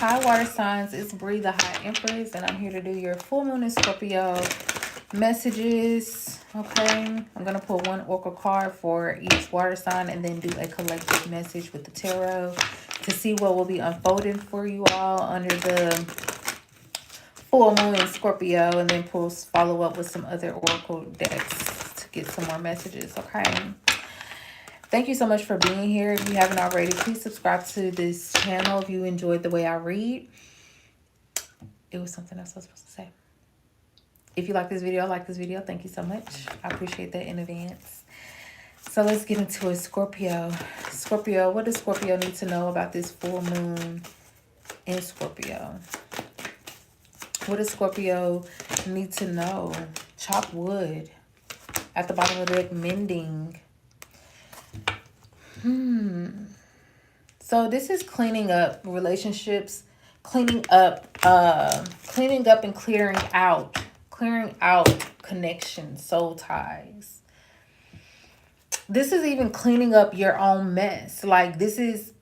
Hi, water signs. It's Bree, the High Empress, and I'm here to do your full moon in Scorpio messages. Okay, I'm gonna pull one oracle card for each water sign and then do a collective message with the tarot to see what will be unfolding for you all under the full moon in Scorpio, and then follow up with some other oracle decks to get some more messages. Okay. Thank you so much for being here. If you haven't already, please subscribe to this channel if you enjoyed the way I read. It was something else I was supposed to say. If you like this video, thank you so much. I appreciate that in advance. So let's get into it. Scorpio. Scorpio, what does Scorpio need to know about this full moon in Scorpio? What does Scorpio need to know? Chop wood. At the bottom of the deck, mending. So this is cleaning up relationships, cleaning up and clearing out connections, soul ties. This is even cleaning up your own mess. Like, this is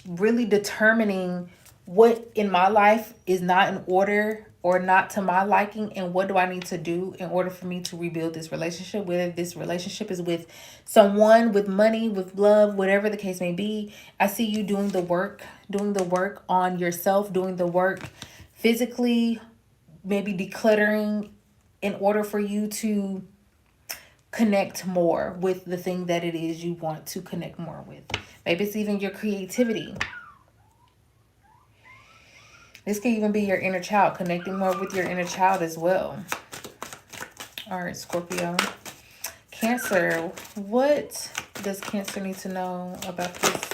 really determining what in my life is not in order or not to my liking, and what do I need to do in order for me to rebuild this relationship, whether this relationship is with someone, with money, with love, whatever the case may be. I see you doing the work on yourself, doing the work physically, maybe decluttering in order for you to connect more with the thing that it is you want to connect more with. Maybe it's even your creativity. This can even be your inner child, connecting more with your inner child as well. All right, Scorpio. Cancer. What does Cancer need to know about this?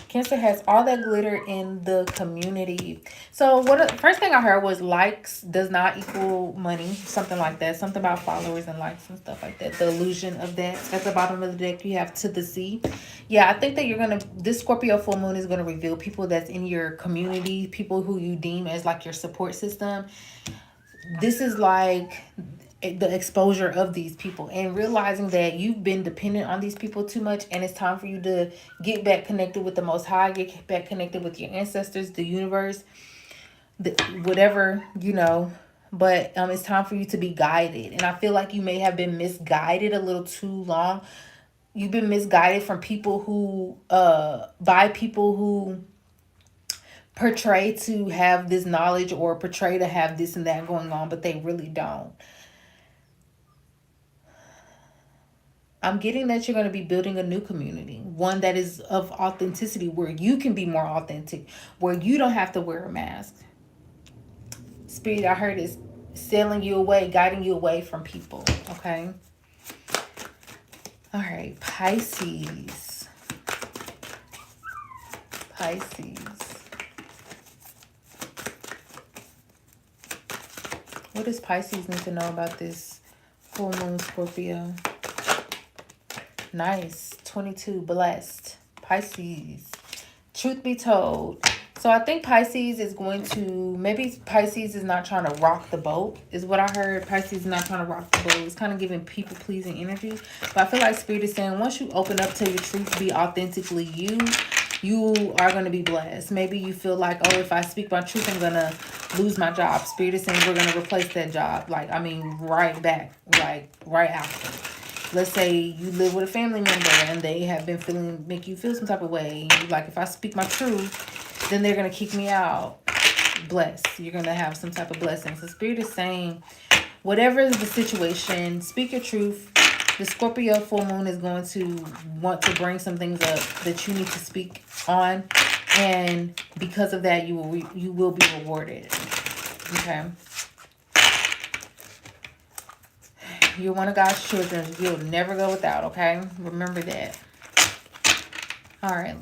Cancer has all that glitter in the community. So first thing I heard was likes does not equal money. Something like that. Something about followers and likes and stuff like that. The illusion of that. At the bottom of the deck, you have to the sea. Yeah, I think that this Scorpio full moon is going to reveal people that's in your community. People who you deem as like your support system. This is like the exposure of these people and realizing that you've been dependent on these people too much, and it's time for you to get back connected with the Most High, get back connected with your ancestors, the universe, whatever, but it's time for you to be guided. And I feel like you may have been misguided a little too long. You've been misguided from people who by people who portray to have this knowledge or portray to have this and that going on, but they really don't. I'm getting that you're going to be building a new community, one that is of authenticity, where you can be more authentic, where you don't have to wear a mask. Spirit, I heard, is sailing you away, guiding you away from people, okay? All right, Pisces. Pisces. What does Pisces need to know about this full moon Scorpio? Nice. 22. Blessed. Pisces. Truth be told. So I think Pisces is going to... Maybe Pisces is not trying to rock the boat, is what I heard. Pisces is not trying to rock the boat. It's kind of giving people-pleasing energy. But I feel like Spirit is saying once you open up to your truth, be authentically you, you are going to be blessed. Maybe you feel like, oh, if I speak my truth, I'm going to lose my job. Spirit is saying we're going to replace that job. Like, I mean, right back. Like, right after. Let's say you live with a family member and they have been make you feel some type of way. Like, if I speak my truth, then they're going to kick me out. Bless. You're going to have some type of blessing. So Spirit is saying, whatever is the situation, speak your truth. The Scorpio full moon is going to want to bring some things up that you need to speak on. And because of that, you will be rewarded. Okay. You're one of God's children. You'll never go without, okay? Remember that. All right.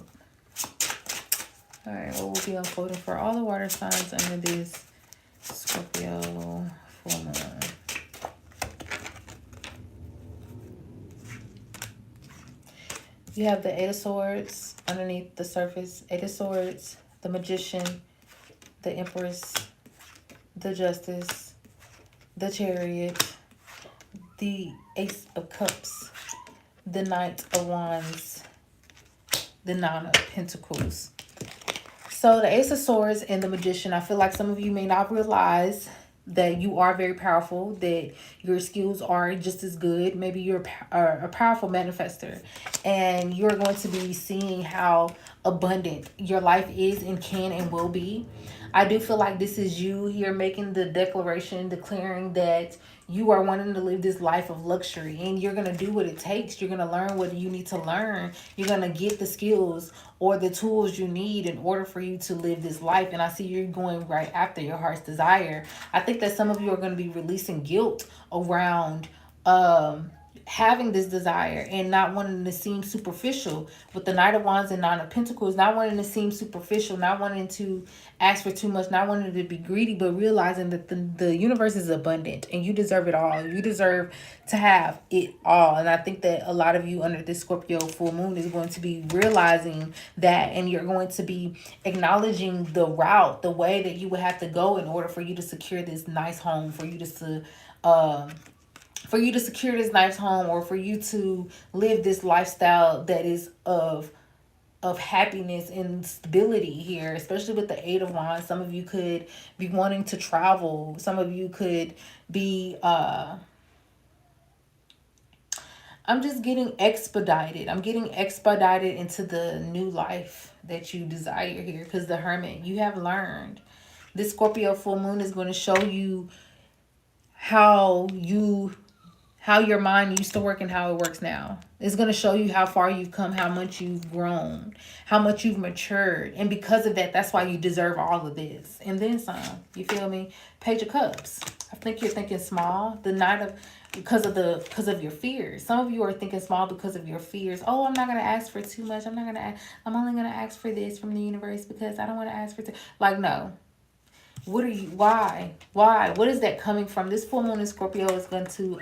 All right, what will be unfolding for all the water signs under this Scorpio full moon? You have the Eight of Swords underneath the surface. Eight of Swords, the Magician, the Empress, the Justice, the Chariot, the Ace of Cups, the Knight of Wands, the Nine of Pentacles. So the Ace of Swords and the Magician, I feel like some of you may not realize that you are very powerful, that your skills are just as good. Maybe you're a powerful manifester, and you're going to be seeing how abundant your life is and can and will be. I do feel like this is you here making the declaration, declaring that you are wanting to live this life of luxury, and you're going to do what it takes. You're going to learn what you need to learn. You're going to get the skills or the tools you need in order for you to live this life. And I see you're going right after your heart's desire. I think that some of you are going to be releasing guilt around having this desire and not wanting to seem superficial with the Knight of Wands and Nine of Pentacles, not wanting to seem superficial, not wanting to ask for too much, not wanting to be greedy, but realizing that the universe is abundant and you deserve it all. You deserve to have it all. And I think that a lot of you under this Scorpio full moon is going to be realizing that, and you're going to be acknowledging the route, the way that you would have to go in order for you to secure this nice home, for you to secure this nice home, or for you to live this lifestyle that is of happiness and stability here, especially with the Eight of Wands. Some of you could be wanting to travel. Some of you could be I'm just getting expedited. I'm getting expedited into the new life that you desire here, because the Hermit, you have learned. This Scorpio full moon is going to show you how your mind used to work and how it works now. It's going to show you how far you've come, how much you've grown, how much you've matured. And because of that, that's why you deserve all of this. And then some. You feel me? Page of Cups. I think you're thinking small. The Knight of... because of your fears. Some of you are thinking small because of your fears. Oh, I'm not going to ask for too much. I'm only going to ask for this from the universe because I don't want to ask for... Like, no. Why? What is that coming from? This full moon in Scorpio is going to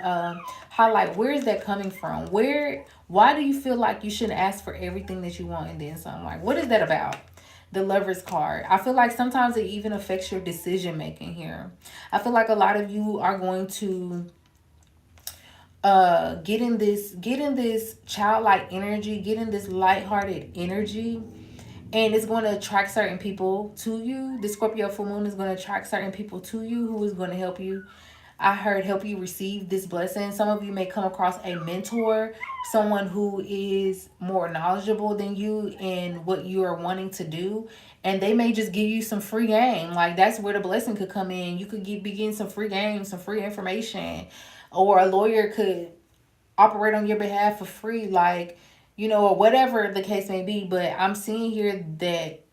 highlight, where is that coming from? Why do you feel like you shouldn't ask for everything that you want and then some? Like, what is that about? The Lover's card. I feel like sometimes it even affects your decision making here. I feel like a lot of you are going to get in this childlike energy, get in this lighthearted energy. And it's going to attract certain people to you. The Scorpio full moon is going to attract certain people to you who is going to help you. I heard help you receive this blessing. Some of you may come across a mentor, someone who is more knowledgeable than you in what you are wanting to do. And they may just give you some free game. Like, that's where the blessing could come in. You could be getting some free game, some free information. Or a lawyer could operate on your behalf for free. Like, or whatever the case may be. But I'm seeing here that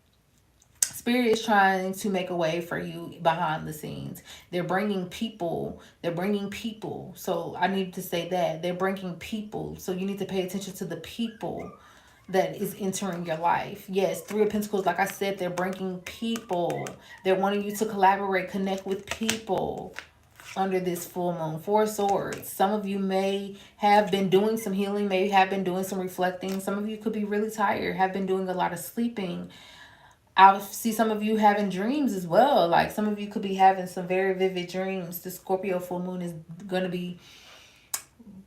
Spirit is trying to make a way for you behind the scenes. They're bringing people. So I need to say that. They're bringing people. So you need to pay attention to the people that is entering your life. Yes, Three of Pentacles, like I said, they're bringing people. They're wanting you to collaborate, connect with people. Under this full moon, Four of Swords. Some of you may have been doing some healing, may have been doing some reflecting. Some of you could be really tired, have been doing a lot of sleeping. I see some of you having dreams as well. Like, some of you could be having some very vivid dreams. The Scorpio full moon is going to be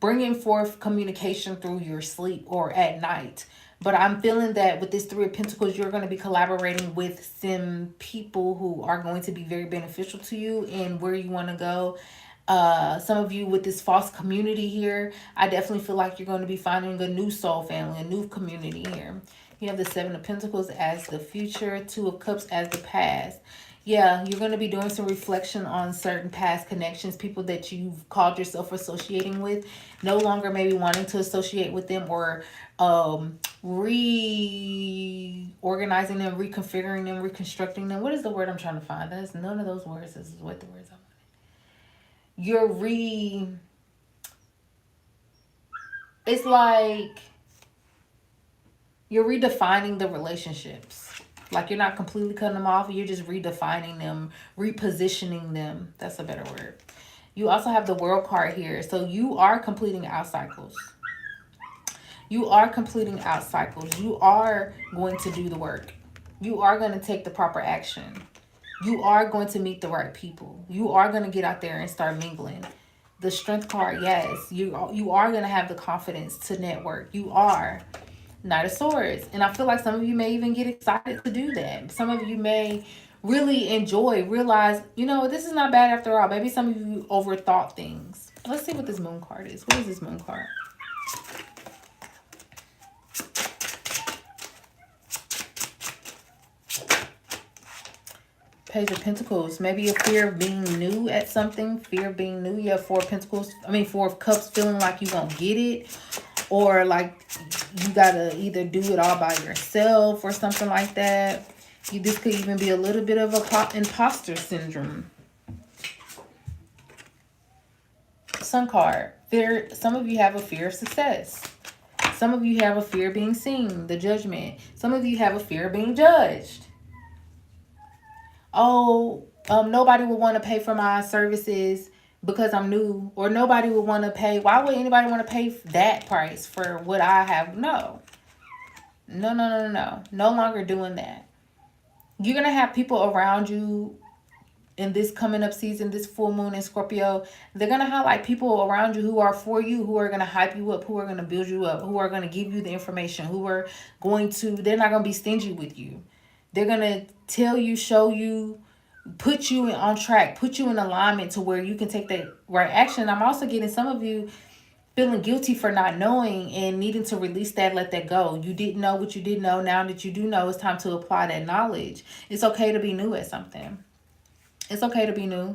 bringing forth communication through your sleep or at night. But I'm feeling that with this Three of Pentacles, you're going to be collaborating with some people who are going to be very beneficial to you and where you want to go. Some of you with this false community here, I definitely feel like you're going to be finding a new soul family, a new community here. You have the Seven of Pentacles as the future, Two of Cups as the past. Yeah, you're going to be doing some reflection on certain past connections, people that you've called yourself associating with, no longer maybe wanting to associate with them, or reorganizing them, reconfiguring them, reconstructing them. What is the word I'm trying to find? That's none of those words. This is what the words I wanted. It's like you're redefining the relationships. Like, you're not completely cutting them off. You're just redefining them, repositioning them. That's a better word. You also have the World card here. So you are completing out cycles. You are completing out cycles. You are going to do the work. You are going to take the proper action. You are going to meet the right people. You are going to get out there and start mingling. The Strength card, yes. You are going to have the confidence to network. You are. Knight of Swords. And I feel like some of you may even get excited to do that. Some of you may really enjoy, realize, you know, this is not bad after all. Maybe some of you overthought things. Let's see what this moon card is. What is this moon card? Page of Pentacles. Maybe a fear of being new at something. Fear of being new. You have Four of Pentacles. I mean, Four of Cups, feeling like you won't get it. Or like you gotta either do it all by yourself or something like that. This could even be a little bit of a imposter syndrome. Sun card. Fear. Some of you have a fear of success. Some of you have a fear of being seen. The Judgment. Some of you have a fear of being judged. Oh, nobody will want to pay for my services because I'm new, or nobody will want to pay. Why would anybody want to pay that price for what I have? No. No longer doing that. You're going to have people around you in this coming up season, this full moon in Scorpio. They're going to have like people around you who are for you, who are going to hype you up, who are going to build you up, who are going to give you the information, who are going to, they're not going to be stingy with you. They're going to tell you, show you, put you on track, put you in alignment to where you can take that right action. I'm also getting some of you feeling guilty for not knowing and needing to release that, let that go. You didn't know what you didn't know. Now that you do know, it's time to apply that knowledge. It's okay to be new at something. It's okay to be new.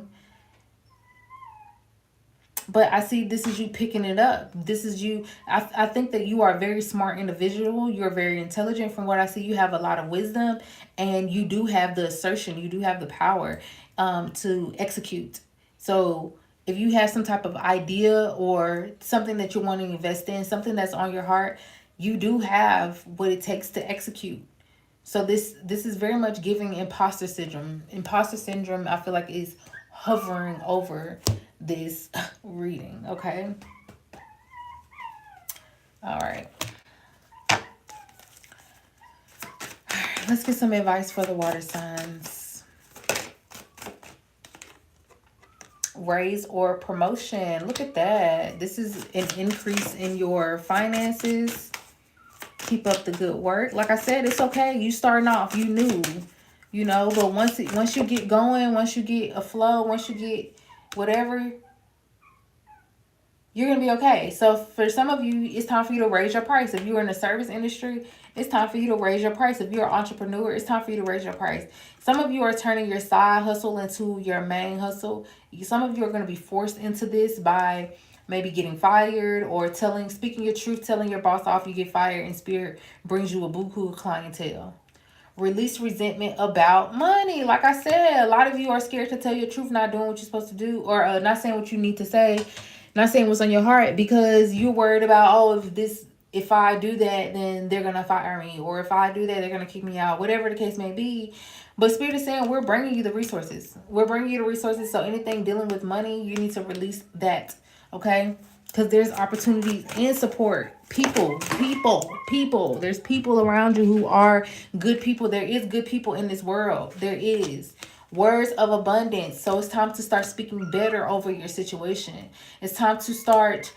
But I see this is you picking it up. This is you. I think that you are a very smart individual. You're very intelligent. From what I see, you have a lot of wisdom. And you do have the assertion. You do have the power to execute. So if you have some type of idea or something that you want to invest in, something that's on your heart, you do have what it takes to execute. So this is very much giving imposter syndrome. Imposter syndrome, I feel like, is hovering over this reading. Okay. All right. Let's get some advice for the water signs. Raise or promotion. Look at that. This is an increase in your finances. Keep up the good work. Like I said, it's okay. You starting off, you new, you know, but once you get going, once you get a flow, once you get whatever, you're going to be okay. So for some of you, it's time for you to raise your price. If you're in the service industry, it's time for you to raise your price. If you're an entrepreneur, it's time for you to raise your price. Some of you are turning your side hustle into your main hustle. Some of you are going to be forced into this by maybe getting fired or speaking your truth, telling your boss off, you get fired, and Spirit brings you a buku clientele. Release resentment about money. Like I said, a lot of you are scared to tell your truth, not doing what you're supposed to do, or not saying what you need to say, not saying what's on your heart, because you're worried about, oh, if I do that, then they're going to fire me, or if I do that, they're going to kick me out, whatever the case may be. But Spirit is saying, we're bringing you the resources. We're bringing you the resources. So anything dealing with money, you need to release that. Okay? Because there's opportunities and support. People. There's people around you who are good people. There is good people in this world. There is. Words of abundance. So it's time to start speaking better over your situation. It's time to start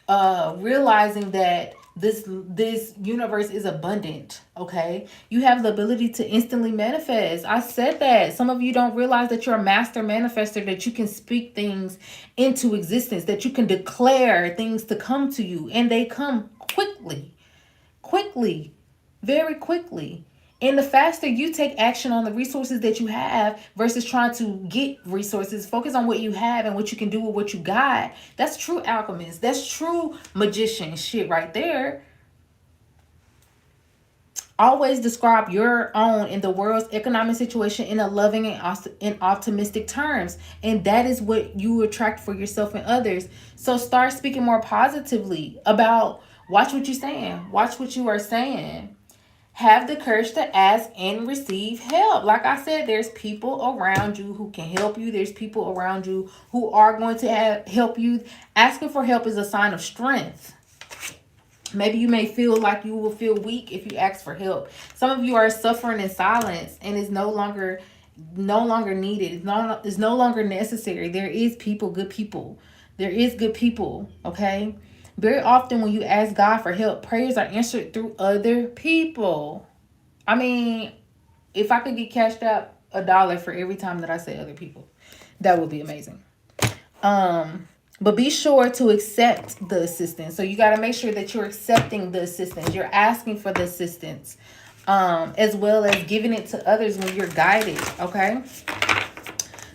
realizing that this universe is abundant. Okay, you have the ability to instantly manifest. I said that some of you don't realize that you're a master manifester, that you can speak things into existence, that you can declare things to come to you, and they come quickly, very quickly. And the faster you take action on the resources that you have versus trying to get resources, focus on what you have and what you can do with what you got. That's true alchemist. That's true magician shit right there. Always describe your own and the world's economic situation in a loving and optimistic terms. And that is what you attract for yourself and others. So start speaking more positively about, watch what you're saying. Watch what you are saying. Have the courage to ask and receive help. Like I said, there's people around you who can help you. There's people around you who are going to help you. Asking for help is a sign of strength. Maybe you may feel like you will feel weak if you ask for help. Some of you are suffering in silence and it's no longer needed. It's no longer necessary. There is people, good people. There is good people, okay? Very often when you ask God for help, prayers are answered through other people. I mean, if I could get cashed out $1 for every time that I say other people, that would be amazing. But be sure to accept the assistance. So you got to make sure that you're accepting the assistance. You're asking for the assistance, as well as giving it to others when you're guided. Okay.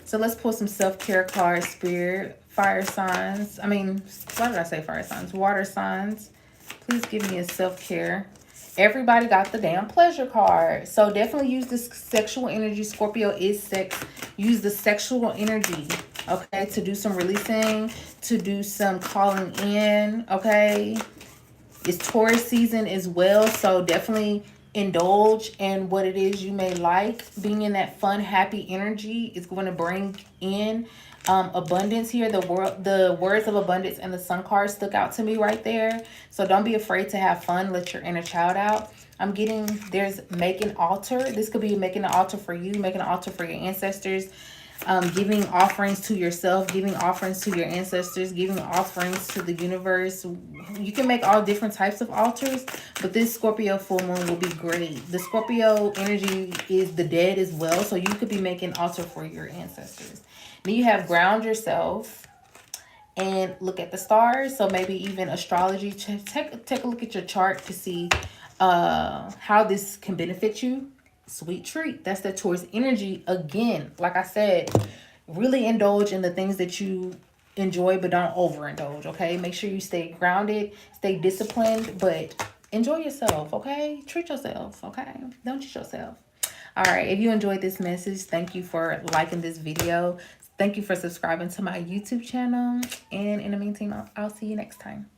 So let's pull some self-care cards, Spirit. Fire signs. I mean, why did I say fire signs? Water signs. Please give me a self-care. Everybody got the damn pleasure card. So definitely use this sexual energy. Scorpio is sex. Use the sexual energy, okay, to do some releasing, to do some calling in, okay? It's Taurus season as well, so definitely indulge in what it is you may like. Being in that fun, happy energy is going to bring in abundance here. The words of abundance and the sun card stuck out to me right there. So don't be afraid to have fun. Let your inner child out. I'm getting, there's make an altar. This could be making an altar for you, making an altar for your ancestors. Giving offerings to yourself, giving offerings to your ancestors, giving offerings to the universe. You can make all different types of altars, but this Scorpio full moon will be great. The Scorpio energy is the dead as well, so you could be making an altar for your ancestors. Then you have ground yourself and look at the stars. So maybe even astrology. Take a look at your chart to see how this can benefit you. Sweet treat. That's the Taurus energy again. Like I said, really indulge in the things that you enjoy, but don't overindulge. Okay, make sure you stay grounded, stay disciplined, but enjoy yourself. Okay, treat yourself. Okay, don't cheat yourself. All right, if you enjoyed this message, thank you for liking this video. Thank you for subscribing to my YouTube channel, and in the meantime, I'll see you next time.